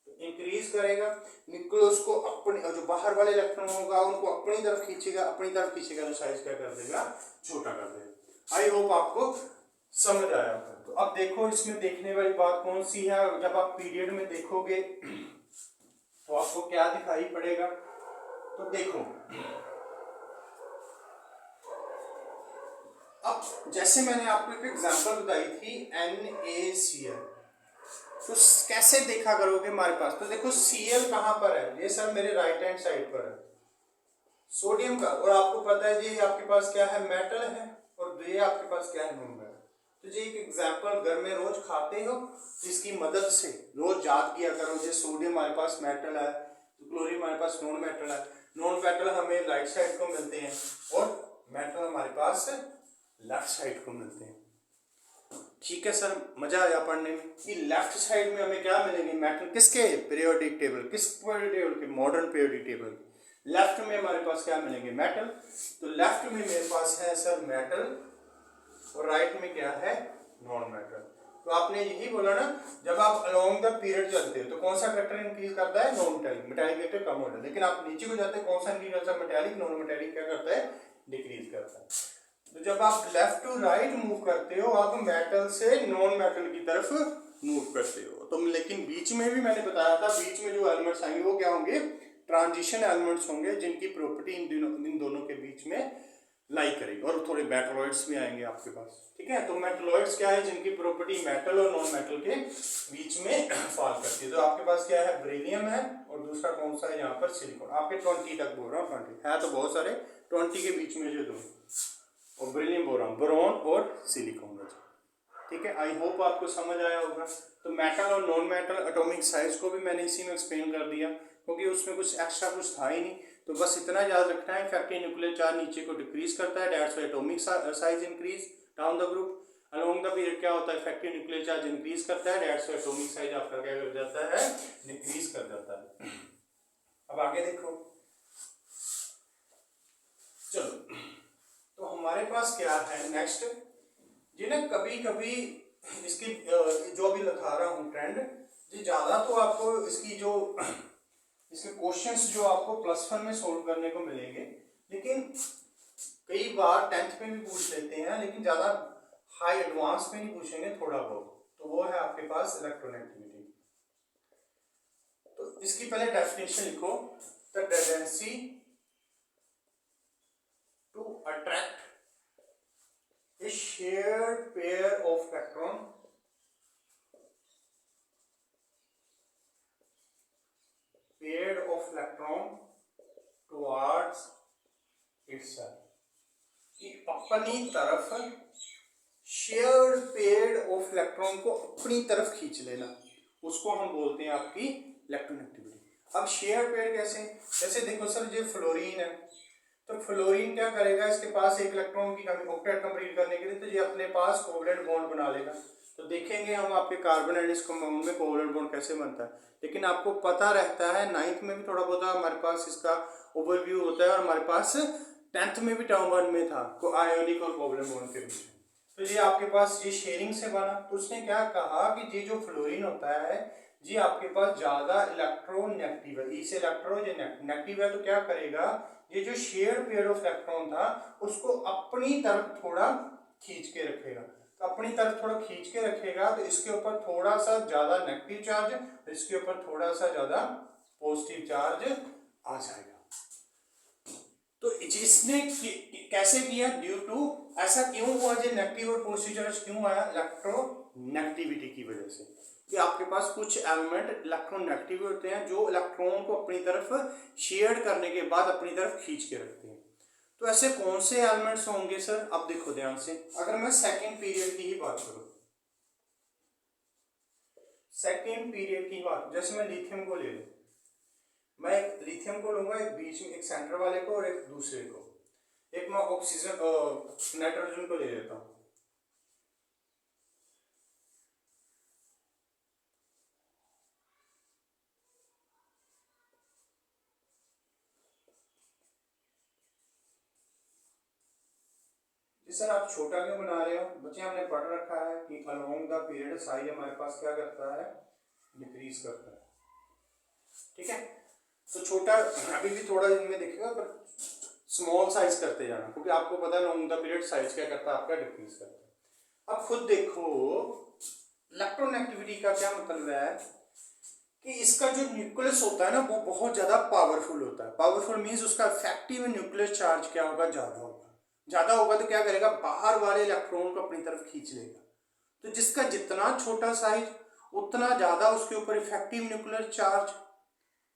तो इंक्रीज करेगा, न्यूक्लियस को अपने जो बाहर वाले इलेक्ट्रॉन होगा उनको अपनी तरफ खींचेगा, तो साइज क्या कर देगा, छोटा कर देगा। आई होप आपको समझ आया होगा। तो अब देखो इसमें देखने वाली बात कौन सी है, जब आप पीरियड में देखोगे तो आपको क्या दिखाई पड़ेगा। तो देखो अब जैसे मैंने आपको एक एग्जांपल बताई थी NaCl, तो कैसे देखा करोगे हमारे पास। तो देखो Cl कहां पर है, ये सर मेरे राइट हैंड साइड पर है सोडियम का, और आपको पता है ये आपके पास क्या है, मेटल है, और ये आपके पास क्या है, नॉन मेटल। तो ये एक एग्जांपल घर में रोज खाते हो, इसकी मदद से रोज याद किया करो। जैसे सोडियम हमारे पास मेटल है, तो क्लोरीन हमारे पास नॉन मेटल है, नॉन मेटल हमें राइट साइड को मिलते हैं, और मेटल हमारे पास लेफ्ट साइड को मिलते हैं। ठीक है सर, मजा आया पढ़ने में कि लेफ्ट साइड में हमें क्या मिलेंगे, मेटल किसके, पीरियोडिक टेबल, किस पीरियोडिक टेबल के, मॉडर्न पीरियोडिक टेबल। लेफ्ट में हमारे पास क्या मिलेंगे, मेटल। तो लेफ्ट में मेरे पास है सर मेटल, और राइट में क्या है, नॉन मेटल। तो आपने यही बोला ना, जब आप अलोंग द पीरियड चलते हो तो कौन सा फैक्टर इंक्रीज करता है, नॉन मेटालिक, मेटालिक फैक्टर कम होता है। लेकिन आप नीचे को जाते हैं कौन सा इंक्रीज करता है, मेटालिक, नॉन मेटालिक क्या करता है, डिक्रीज करता है। तो जब आप लेफ्ट टू राइट मूव करते हो, आप मेटल से नॉन मेटल की तरफ मूव करते हो। तो लेकिन बीच में भी मैंने बताया था, बीच में जो एलिमेंट्स आएंगे वो क्या होंगे, ट्रांजिशन एलिमेंट्स होंगे, जिनकी प्रॉपर्टी इन दोनों के बीच में लाई करेगी, और थोड़े मेटलॉइड्स भी आएंगे आपके पास। ठीक है, तो मेटलॉइड्स क्या है, जिनकी प्रॉपर्टी मेटल और नॉन मेटल के बीच में फॉल करती है। तो आपके पास क्या है, बेरिलियम है, और दूसरा कौन सा है यहाँ पर, सिलिकॉन। आपके 20 तक बोल रहा हूँ, 20 है तो बहुत सारे, 20 के बीच में जो दो, और बेरिलियम बोल रहा हूँ, बोरॉन और सिलिकॉन। ठीक है, आई होप आपको समझ आया होगा। तो मेटल और नॉन मेटल एटॉमिक साइज को भी मैंने इसी में एक्सप्लेन कर दिया, क्योंकि उसमें कुछ एक्स्ट्रा कुछ था ही नहीं। तो बस इतना याद रखना है, इफेक्टिव न्यूक्लियर चार्ज नीचे को डिक्रीज करता है, that's why atomic size increase down the group. Along the period क्या होता है, इफेक्टिव न्यूक्लियर चार्ज इंक्रीज करता है, दैट्स व्हाई एटॉमिक साइज आपका क्या कर जाता है, डिक्रीज कर जाता है। अब आगे देखो, चलो तो हमारे पास क्या है नेक्स्ट, जी ना, कभी कभी इसकी जो भी दिखा रहा हूँ ट्रेंड, जी ज़्यादा तो आपको इसकी जो इसके क्वेश्चंस जो आपको +1 में सोल्व करने को मिलेंगे, लेकिन कई बार 10th में भी पूछ लेते हैं, लेकिन ज़्यादा हाई एडवांस में नहीं पूछेंगे, थोड़ा बहुत। तो वो है आपके पास इलेक्ट्रोनेगेटिविटी। तो इसकी पहले डेफिनेशन लिखो, the tendency to attract a shared pair of electron towards itself, कि अपनी तरफ शेयर्ड पेयर ऑफ इलेक्ट्रॉन को अपनी तरफ खींच लेना, उसको हम बोलते हैं आपकी इलेक्ट्रोनेगेटिविटी। अब शेयर पेयर कैसे, जैसे देखो सर ये फ्लोरीन है, तो फ्लोरीन क्या करेगा, इसके पास एक इलेक्ट्रॉन की कमी, ऑक्टेट कंप्लीट करने के लिए, तो ये अपने पास कोवलेंट बॉन्ड बना लेगा। तो देखेंगे हम आपके कार्बन एंड इस कंपाउंड में कोवलेंट बॉन्ड कैसे बनता है। लेकिन आपको पता रहता है, 9th में भी थोड़ा बहुत हमारे पास इसका ओवरव्यू होता है, और हमारे पास 10th में भी टर्म 1 में था को आयोनिक और कोवलेंट बॉन्ड के बीच में। तो ये आपके पास ये शेयरिंग से बना, तो उसने क्या कहा कि ये जो फ्लोरीन होता है जी आपके पास ज्यादा इलेक्ट्रोनेगेटिव है, इस इलेक्ट्रो जो नेगेटिव है, तो क्या करेगा ये जो शेयर पेयर ऑफ इलेक्ट्रॉन था उसको अपनी तरफ थोड़ा खींच के रखेगा। तो अपनी तरफ थोड़ा खींच के रखेगा तो इसके ऊपर थोड़ा सा ज्यादा नेगेटिव चार्ज, इसके ऊपर थोड़ा सा ज्यादा पॉजिटिव चार्ज आ जाएगा। तो जिसने कैसे किया, ड्यू टू, ऐसा क्यों हुआ, जो नेगेटिव और पॉजिटिव चार्ज क्यों आया, इलेक्ट्रोनेगेटिविटी की वजह से, कि आपके पास कुछ एलिमेंट इलेक्ट्रोनेगेटिव होते हैं जो इलेक्ट्रॉन को अपनी तरफ शेयर करने के बाद अपनी तरफ खींच के रखते हैं। तो ऐसे कौन से एलिमेंट्स होंगे सर, अब देखो ध्यान से, अगर मैं सेकेंड पीरियड की ही बात करूं, सेकेंड पीरियड की बात, जैसे मैं लिथियम को ले लूं, मैं एक लिथियम को लूंगा, एक बीच में एक सेंटर वाले को और एक दूसरे को, एक मैं ऑक्सीजन नाइट्रोजन को ले लेता हूं। सर आप छोटा क्यों बना रहे हो बच्चे, हमने पढ़ रखा है कि अलोंग द पीरियड साइज हमारे पास क्या करता है, डिक्रीज करता है, ठीक है। तो छोटा अभी भी थोड़ा इनमें दिखेगा पर स्मॉल साइज करते जाना, क्योंकि आपको पता है लॉन्ग द पीरियड साइज क्या करता है आपका, डिक्रीज करता है। अब खुद देखो इलेक्ट्रोनेगेटिविटी का क्या मतलब है कि इसका जो न्यूक्लियस होता है ना वो बहुत ज्यादा पावरफुल होता है। पावरफुल मींस उसका इफेक्टिव न्यूक्लियस चार्ज क्या होगा, ज्यादा होगा। ज्यादा होगा तो क्या करेगा, बाहर वाले इलेक्ट्रॉन को अपनी तरफ खींच लेगा। तो जिसका जितना छोटा साइज उतना ज्यादा उसके ऊपर इफेक्टिव न्यूक्लियर चार्ज,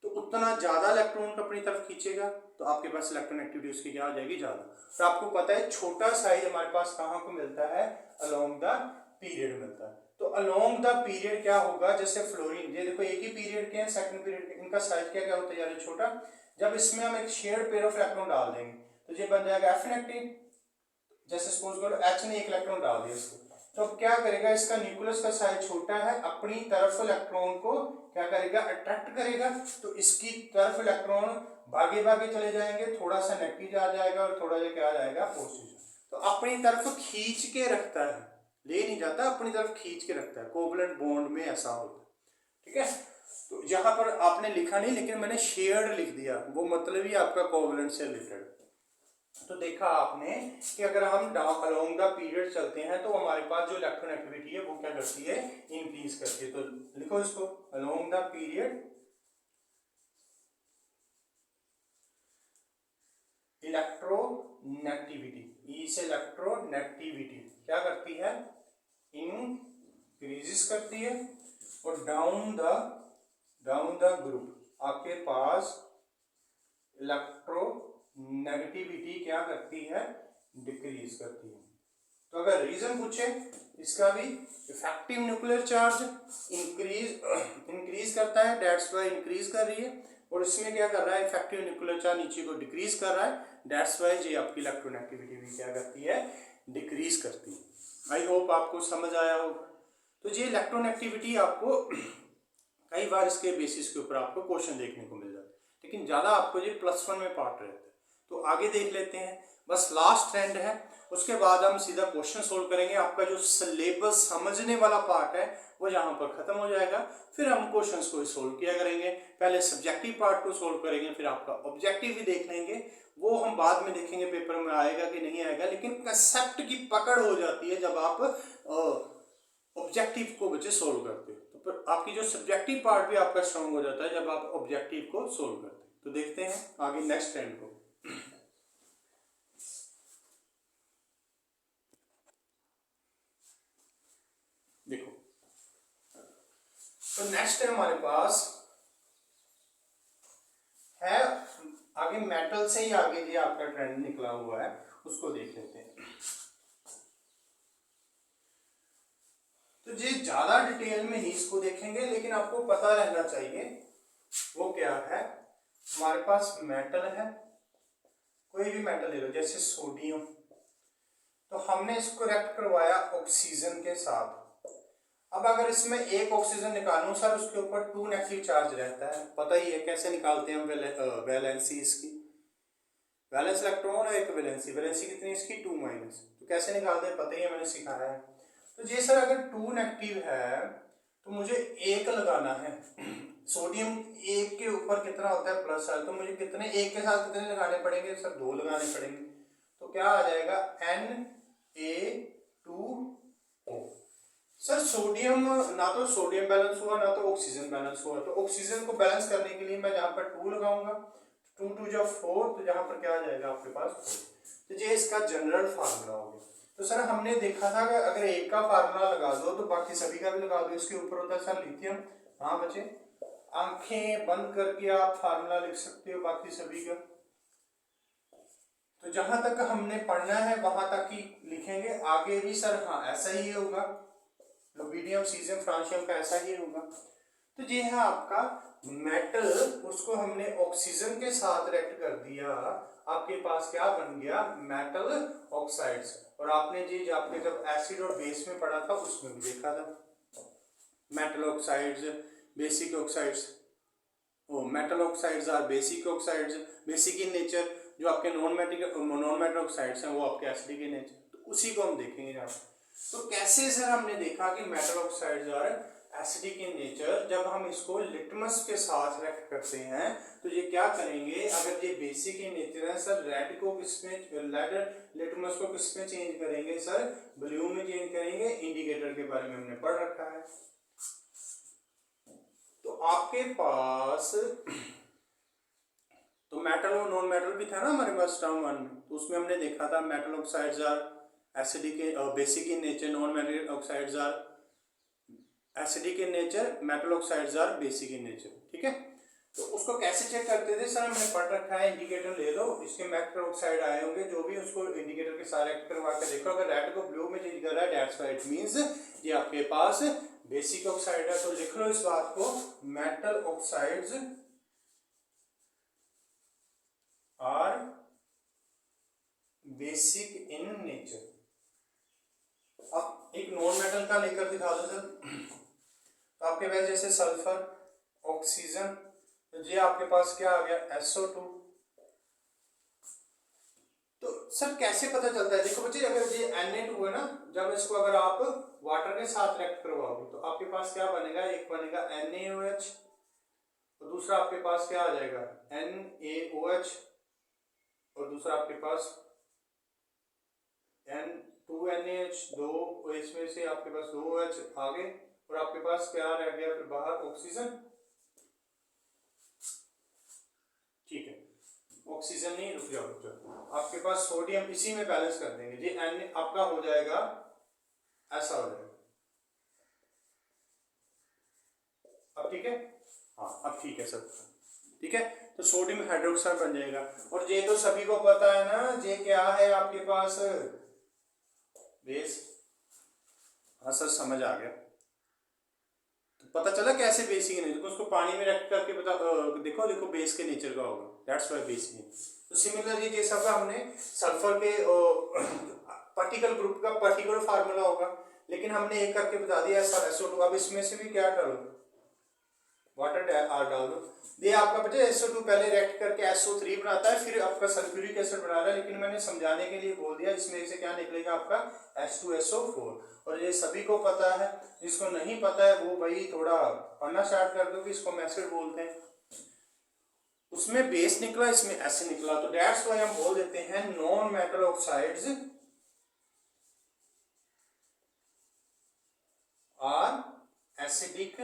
तो उतना ज्यादा इलेक्ट्रॉन को अपनी तरफ खींचेगा, तो आपके पास इलेक्ट्रोनेगेटिविटी उसकी क्या हो जाएगी, ज्यादा। तो आपको पता है छोटा साइज हमारे पास कहाँ को मिलता है, अलोंग द पीरियड मिलता है। तो अलोंग द पीरियड क्या होगा, जैसे फ्लोरीन, ये देखो एक ही पीरियड के हैं, सेकंड पीरियड के, इनका साइज क्या क्या होता है यार, छोटा। जब इसमें हम एक शेयर्ड पेयर ऑफ इलेक्ट्रॉन डाल देंगे तो ये बन जाएगा एफ नेगेटिव। जैसे सपोज करो एच ने एक इलेक्ट्रॉन डाल दिया इसको, तो क्या करेगा, इसका न्यूक्लियस का साइज छोटा है, अपनी तरफ इलेक्ट्रॉन को क्या करेगा, अट्रैक्ट करेगा। तो इसकी तरफ इलेक्ट्रॉन भागे भागे चले जाएंगे, थोड़ा सा नेगेटिव आ जाएगा और थोड़ा सा क्या आ जाएगा, पॉजिटिव। तो अपनी तरफ खींच के रखता है, ले नहीं जाता, अपनी तरफ खींच के रखता है। कोवलेंट बॉन्ड में ऐसा होता है, ठीक है। तो यहाँ पर आपने लिखा नहीं लेकिन मैंने शेयर्ड लिख दिया, वो मतलब ही आपका कोवलेंट से रिलेटेड। तो देखा आपने कि अगर हम अलोंग द पीरियड चलते हैं तो हमारे पास जो इलेक्ट्रोनेगेटिविटी है वो क्या करती है, इंक्रीज करती है। तो लिखो इसको, अलोंग द पीरियड इलेक्ट्रोनेगेटिविटी, इस इलेक्ट्रोनेगेटिविटी क्या करती है, इंक्रीजेस करती है। और डाउन द ग्रुप आपके पास इलेक्ट्रोनेगेटिविटी क्या करती है, डिक्रीज करती है। तो अगर रीजन पूछे इसका भी, इफेक्टिव न्यूक्लियर चार्ज इंक्रीज करता है, डेट्स वाई इंक्रीज कर रही है। और इसमें क्या कर रहा है, इफेक्टिव न्यूक्लियर चार्ज नीचे को डिक्रीज कर रहा है, डेट्स वाई ये आपकी इलेक्ट्रोनेगेटिविटी भी क्या करती है, डिक्रीज करती है। आई होप आपको समझ आया होगा। तो ये इलेक्ट्रोनेगेटिविटी आपको कई बार इसके बेसिस के ऊपर आपको क्वेश्चन देखने को मिल जाता है, लेकिन ज़्यादा आपको ये +1 में पार्ट रहता है। तो आगे देख लेते हैं, बस लास्ट ट्रेंड है, उसके बाद हम सीधा क्वेश्चन सोल्व करेंगे। आपका जो सिलेबस समझने वाला पार्ट है वो यहाँ पर खत्म हो जाएगा, फिर हम क्वेश्चंस को सोल्व किया करेंगे। पहले सब्जेक्टिव पार्ट को सोल्व करेंगे, फिर आपका ऑब्जेक्टिव भी देख लेंगे। वो हम बाद में देखेंगे पेपर में आएगा कि नहीं आएगा, लेकिन कंसेप्ट की पकड़ हो जाती है जब आप ऑब्जेक्टिव को बच्चे सोल्व करते हो। तो फिर आपकी जो सब्जेक्टिव पार्ट भी आपका स्ट्रांग हो जाता है जब आप ऑब्जेक्टिव को सोल्व करते हैं। तो देखते हैं आगे नेक्स्ट ट्रेंड को। देखो तो नेक्स्ट है हमारे पास है, आगे मेटल से ही आगे ये आपका ट्रेंड निकला हुआ है, उसको देख लेते हैं। तो ये ज्यादा डिटेल में ही इसको देखेंगे, लेकिन आपको पता रहना चाहिए वो क्या है। हमारे पास मेटल है, कोई भी मेटल ले लो, जैसे सोडियम, तो हमने इसको रिएक्ट करवाया ऑक्सीजन के साथ। अब अगर इसमें एक ऑक्सीजन निकालूं सर, उसके ऊपर 2 नेगेटिव चार्ज रहता है, पता ही है कैसे निकालते हैं हम वैलेंसी इसकी। वैलेंस इलेक्ट्रॉन और एक वैलेंसी, वैलेंसी कितनी इसकी 2 माइनस। तो कैसे निकालते हैं पता ही है, मैंने सिखाया है। तो ये सर अगर 2 नेगेटिव है तो मुझे 1 लगाना है। सोडियम 1 के ऊपर कितना होता है प्लस है, तो मुझे कितने 1 के साथ कितने लगाने पड़ेंगे सर, 2 लगाने पड़ेंगे। तो क्या आ जाएगा Na2O। सर सोडियम ना तो सोडियम बैलेंस हुआ ना तो ऑक्सीजन बैलेंस हुआ, तो ऑक्सीजन को बैलेंस करने के लिए मैं यहाँ पर 2 लगाऊंगा, 2 2 जो 4, तो यहाँ पर क्या आ जाएगा आपके पास 4। तो ये इसका जनरल फार्मूला हो गया। तो सर हमने देखा था कि अगर एक का फार्मूला लगा दो तो बाकी सभी का भी लगा दो। इसके ऊपर होता है सर लिथियम। हाँ बच्चे, आंखें बंद करके आप फार्मूला लिख सकते हो बाकी सभी का। तो जहां तक हमने पढ़ना है वहां तक ही लिखेंगे, आगे भी सर हाँ ऐसा ही होगा, रुबिडियम सीजियम फ्रांसियम का ऐसा ही होगा। तो ये है आपका मेटल, उसको हमने ऑक्सीजन के साथ रिएक्ट कर दिया, आपके पास क्या बन गया मेटल ऑक्साइड्स। और आपने जी आपने जब एसिड और बेस में पढ़ा था उसमें भी देखा था metal oxides, basic oxides. Oh metal oxides are basic oxides, basic in nature. जो आपके नॉन मेटल ऑक्साइड्स हैं वो आपके एसिडिक इन नेचर। तो उसी को हम देखेंगे यहाँ। तो कैसे सर हमने देखा कि metal oxides are acidic in nature, जब हम इसको लिटमस के साथ रिएक्ट करते हैं तो ये क्या करेंगे, अगर ये बेसिक इन नेचर है सर, रेड को किसमें, लिटमस को किसमें चेंज करेंगे सर, ब्लू में चेंज करेंगे। इंडिकेटर के बारे में हमने पढ़ रखा है। तो आपके पास तो मेटल और नॉन मेटल भी था ना हमारे पास टर्म 1 में, तो उसमें हमने देखा था metal oxides are acidic basic in nature, non metal oxides are acidic in nature, metal oxides are basic in nature. ठीक है, तो उसको कैसे चेक करते थे सर, हमने पढ़ रखा है। इंडिकेटर ले लो, इसके मेटल ऑक्साइड आए होंगे जो भी, उसको इंडिकेटर के सारे एक्ट करवा के देखो, अगर रेड को ब्लू में चेंज कर रहा है दैट्स व्हाई इट मींस ये आपके पास बेसिक ऑक्साइड है। तो लिख लो इस बात को, metal oxides are basic in nature. अब एक नॉन मेटल का लेकर दिखा दो सर। तो आपके पास जैसे सल्फर, ऑक्सीजन, तो ये आपके पास क्या आ गया SO2। तो सर कैसे पता चलता है, देखो बच्चे अगर ये Na2 है ना, जब इसको अगर आप वाटर के साथ रिएक्ट करवाओगे तो आपके पास क्या बनेगा, एक बनेगा NaOH और दूसरा आपके पास क्या आ जाएगा NaOH और दूसरा आपके पास N2NaH, दो इसमें से आपके पास 2OH आगे और आपके पास क्या रह गया फिर बाहर ऑक्सीजन। ठीक है, ऑक्सीजन नहीं, रुक जाओ, आपके पास सोडियम इसी में बैलेंस कर देंगे जी, N आपका हो जाएगा ऐसा हो जाएगा। अब ठीक है, हाँ अब ठीक है सब ठीक है। तो सोडियम हाइड्रोक्साइड बन जाएगा। और ये तो सभी को पता है ना, ये क्या है आपके पास बेस। हाँ सर समझ आ गया, तो पता चला कैसे बेसिक नेचर, उसको पानी में रख करके बता देखो देखो बेस के नेचर का होगा, दैट्स व्हाई बेसिक। तो सिमिलरली ये सब हमने सल्फर के पार्टिकल ग्रुप का पर्टिकुलर फार्मूला होगा, लेकिन हमने एक करके बता दिया सर SO2। अब इसमें से भी क्या डालो, वाटर डाल दो। ये आपका बच्चे SO2 पहले रिएक्ट करके SO3 बनाता है, फिर आपका सल्फ्यूरिक एसिड बना रहा है, लेकिन मैंने समझाने के लिए बोल दिया इसमें से क्या निकलेगा आपका H2SO4। और ये सभी को पता है, जिसको नहीं पता है वो भाई थोड़ा पढ़ना स्टार्ट कर दो कि इसको हम एसिड बोलते हैं। उसमें बेस निकला, इसमें एसिड निकला, तो दैट्स व्हाई हम बोल देते हैं non metal oxides are acidic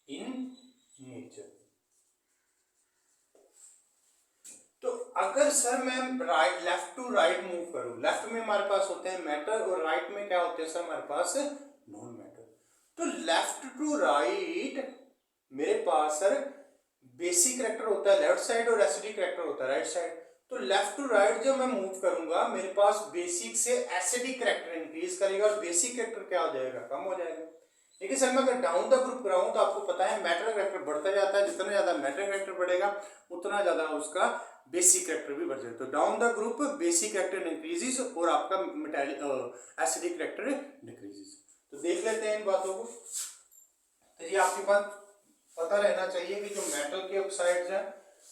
in nature. तो अगर सर मैं right left to right move करूं, लेफ्ट में हमारे पास होते हैं मेटल और राइट में क्या होते हैं सर हमारे पास नॉन मेटल। तो लेफ्ट टू राइट मेरे पास सर बेसिक करैक्टर होता है लेफ्ट साइड और एसिडिक करैक्टर होता है राइट साइड। तो लेफ्ट टू राइट जब मैं मूव करूंगा मेरे पास बेसिक से एसिडिक करैक्टर इंक्रीज करेगा और बेसिक करैक्टर क्या हो जाएगा, कम हो जाएगा। लेकिन सर मैं अगर डाउन द ग्रुप कराऊं तो आपको पता है मेटल करैक्टर बढ़ता जाता है, जितना ज्यादा मेटल करैक्टर बढ़ेगा उतना ज्यादा उसका बेसिक करैक्टर भी बढ़ जाएगा। तो down the group basic character increases और आपका एसिडिक करैक्टर डिक्रीजेस। तो देख लेते हैं इन बातों को। तो ये आपके पास पता रहना चाहिए कि जो मेटल के ऑक्साइड्स हैं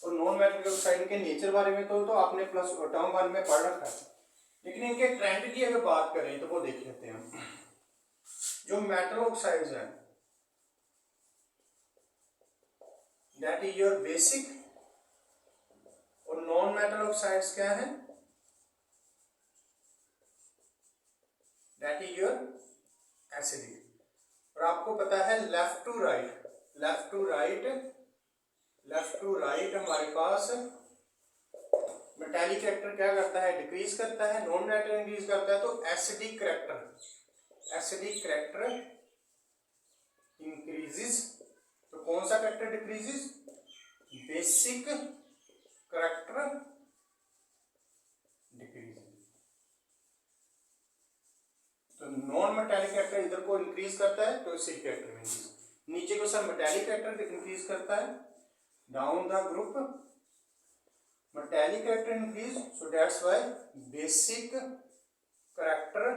और नॉन मेटलिक ऑक्साइड के नेचर बारे में तो आपने प्लस टर्म 1 में पढ़ रखा है, लेकिन इनके ट्रेंड की अगर बात करें तो वो देख लेते हैं हम। जो मेटल ऑक्साइड्स हैं दैट इज योर बेसिक, और नॉन मेटल ऑक्साइड्स क्या है दैट इज योर एसिडिक। और आपको पता है लेफ्ट टू राइट हमारे पास मेटालिक कैरेक्टर क्या करता है, डिक्रीज करता है, नॉन मेटल इंक्रीज करता है। तो एसिडिक कैरेक्टर इंक्रीजेस, तो कौन सा character decreases, basic character decreases. तो नॉन मेटालिक कैरेक्टर इधर को इंक्रीज करता है तो एसिडिक कैरेक्टर इंक्रीज, नीचे को सर मेटालिक कैरेक्टर इंक्रीज करता है, down the group metallic character increase, so that's why basic character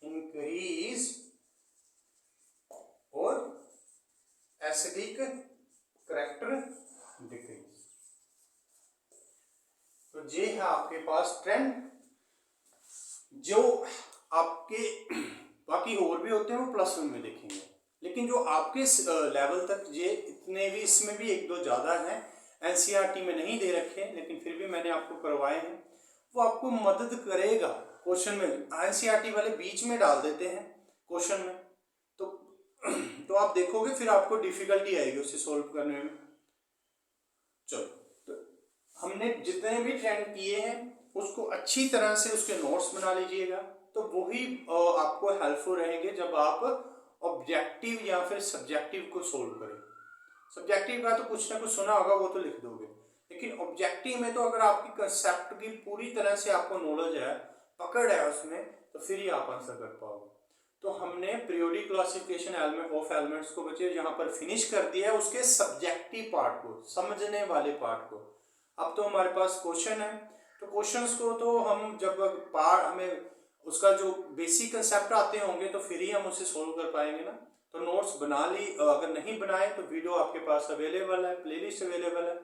increase और acidic character decrease। तो ये है आपके पास ट्रेंड। जो आपके बाकी और भी होते हैं वो प्लस 1 में देखेंगे, लेकिन जो आपके लेवल तक ये इतने भी, इसमें भी एक दो ज्यादा हैं एनसीईआरटी में नहीं दे रखे, लेकिन फिर भी मैंने आपको करवाए हैं, वो आपको मदद करेगा क्वेश्चन में। एनसीईआरटी वाले बीच में डाल देते हैं क्वेश्चन में, तो आप देखोगे फिर आपको डिफिकल्टी आएगी उसे सॉल्व करने में। चलो, तो हमने जितने भी ट्रेंड किए हैं उसको अच्छी तरह से उसके नोट्स बना लीजिएगा, तो वही आपको हेल्पफुल रहेंगे जब आप ऑब्जेक्टिव या फिर सब्जेक्टिव को सोल्व करें। सब्जेक्टिव का तो कुछ ना कुछ सुना होगा, वो तो लिख दोगे, लेकिन ऑब्जेक्टिव में तो अगर आपकी कंसेप्ट की पूरी तरह से आपको नॉलेज है, पकड़ है उसमें, तो फिर ही आप आंसर कर पाओगे। तो हमने periodic classification element of elements को बच्चे यहाँ पर फिनिश कर दिया है, उसके सब्जेक्टिव पार्ट को, समझने वाले पार्ट को। अब तो हमारे पास क्वेश्चन है, तो क्वेश्चंस को तो हम जब पार्ट हमें उसका जो बेसिक कंसेप्ट आते होंगे तो फिर ही हम उसे सोल्व कर पाएंगे ना। तो नोट्स बना ली, अगर नहीं बनाए तो वीडियो आपके पास अवेलेबल है, प्लेलिस्ट अवेलेबल है,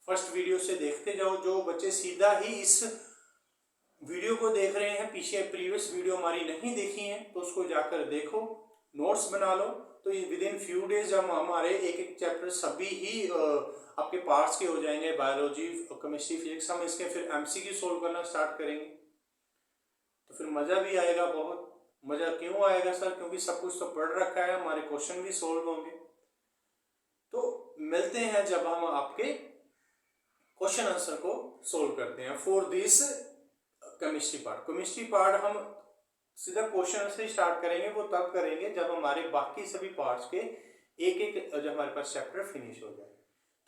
फर्स्ट वीडियो से देखते जाओ। जो बच्चे सीधा ही इस वीडियो को देख रहे हैं, पीछे प्रीवियस वीडियो हमारी नहीं देखी है, तो उसको जाकर देखो, नोट्स बना लो। तो विद इन फ्यू डेज हम हमारे एक एक चैप्टर सभी ही आपके पार्ट्स के हो जाएंगे, बायोलॉजी, केमिस्ट्री, फिजिक्स। हम इसके फिर एमसीक्यू सोल्व करना स्टार्ट करेंगे, तो फिर मज़ा भी आएगा बहुत। मज़ा क्यों आएगा सर? क्योंकि सब कुछ तो पढ़ रखा है, हमारे क्वेश्चन भी सोल्व होंगे। तो मिलते हैं जब हम आपके क्वेश्चन आंसर को सोल्व करते हैं फॉर दिस केमिस्ट्री पार्ट हम सीधा क्वेश्चन से स्टार्ट करेंगे, वो तब करेंगे जब हमारे बाकी सभी पार्ट्स के एक एक जब हमारे पास चैप्टर फिनिश हो जाए।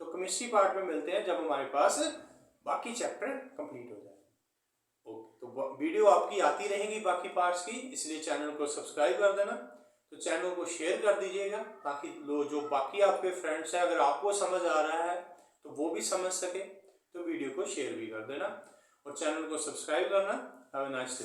तो केमिस्ट्री पार्ट में मिलते हैं जब हमारे पास बाकी चैप्टर कंप्लीट हो जाए। ओके, तो वीडियो आपकी आती रहेंगी बाकी पार्ट्स की, इसलिए चैनल को सब्सक्राइब कर देना। तो चैनल को शेयर कर दीजिएगा ताकि जो बाकी आपके फ्रेंड्स हैं, अगर आपको समझ आ रहा है तो वो भी समझ सके, तो वीडियो को शेयर भी कर देना और चैनल को सब्सक्राइब करना। Have a nice day.